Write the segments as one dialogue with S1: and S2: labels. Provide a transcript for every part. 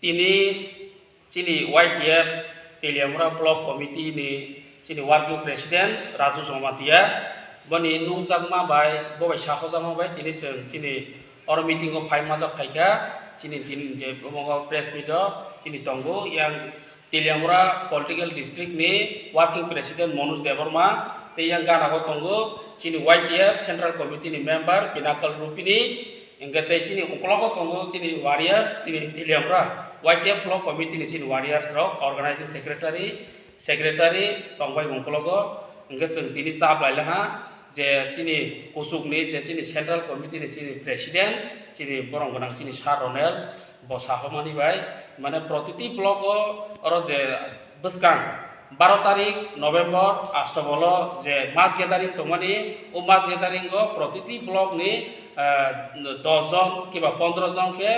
S1: Tini sini YTF Teliamura Block Committee ni sini Working President Raju Somatia bani nungjakma bai bobai sakojama bai tini sini or meeting ko phai majak phaika sini tin je bomo press meet sini tongo yang Teliamura Political District ni Working President Manoj Devarma te yang gana ko tongo sini YTF Central Committee ni member Pinakal Rupini engkau sini ukolog tongo sini warriors sini Teliamura YTF Block Committee ni sini warriors rok organizing secretary tongbai ukolog engkau sini sab lailah je sini kusuk ni je sini Central Committee ni sini president sini borong gonang sini Sharonel bosahomani bai mana protiti block oro je beskang 12 তারিখ November আষ্টবল যে মাছ gathering তোমানি ও মাছ gathering প্রতিটি block নি 10 জন কিংবা 15 জনকে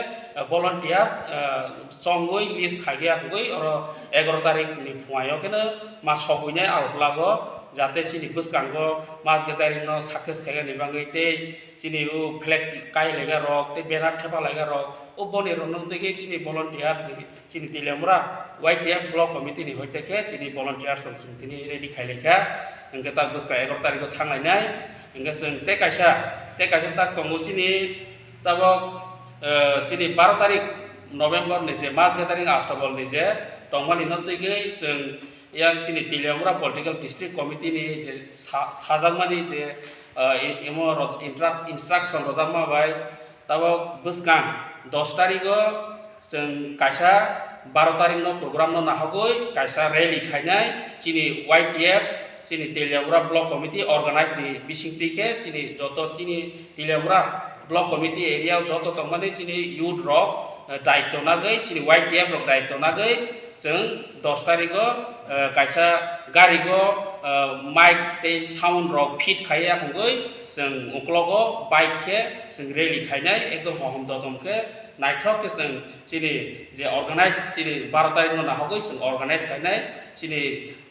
S1: volunteers সঙ্গই list খাইয়া হই আর 11 তারিখ নি ফুয়ায়ও কেন মাছ সবইনাই আউটলাগ যাতে চিনি বসকাঙ্গ মাছ গ্যাদারিং ন সাকসেস খাইয়া নিবাঙ্গইতে চিনি ও ফ্ল্যাগ কাই লেগা রক তে ব্যানার ঠেপা লেগা রক ও বনের নন্দে চিনি ভলান্টিয়ার্স চিনি Teliamura YTF Block Committee ni hoiteke tini volunteers tini ready khailekha engke tak buska 11 tarikh thanglai engke seng te kaisa tak tongo sini tabo sini 12 tarikh November ni je mas gathering astabol ni je tongmani nontege seng yang sini Teliamura Political District Committee ni je sajangmani je emo instruction rojama bai tabo buskang 10 tarikh seng kaisa 12 তারিখ program nahagoi kaisa rally khainai chini YTF chini Teliamura Block Committee organize ni bisingtike chini joto chini Teliamura Block Committee area joto tongmani chini youth rok daitto nagai chini YTF rok daitto nagai जों 10 तारिख kaisa gari go mic te sound rok fit khaya khongoi जों uklogo bike ke जों rally khainai ekdom hom dodom ke naithok ke जों chini je organize chini 12 तारिख no nahagoi जों organize khainai chini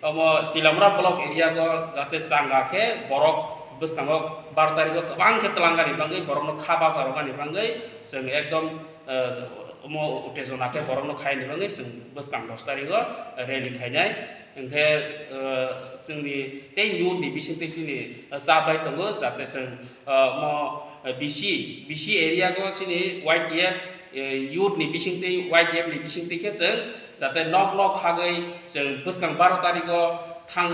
S1: omo Teliamura block area go jate changa ke borok bwstango 12 तारिख kabang ke telangani bangai borok no khaba sarogani bangai जों ekdom omo utejona ke borok no khai ni bangai जों bwskang 10 तारिख rally khainai engke जोंनि ते youth ni bisingte chini sabai tongo jate जों mo BC area go chini YTF youth ni bisingte YTF ni bisingte ke जों jate nok hagai जों bwskang 12 तारिख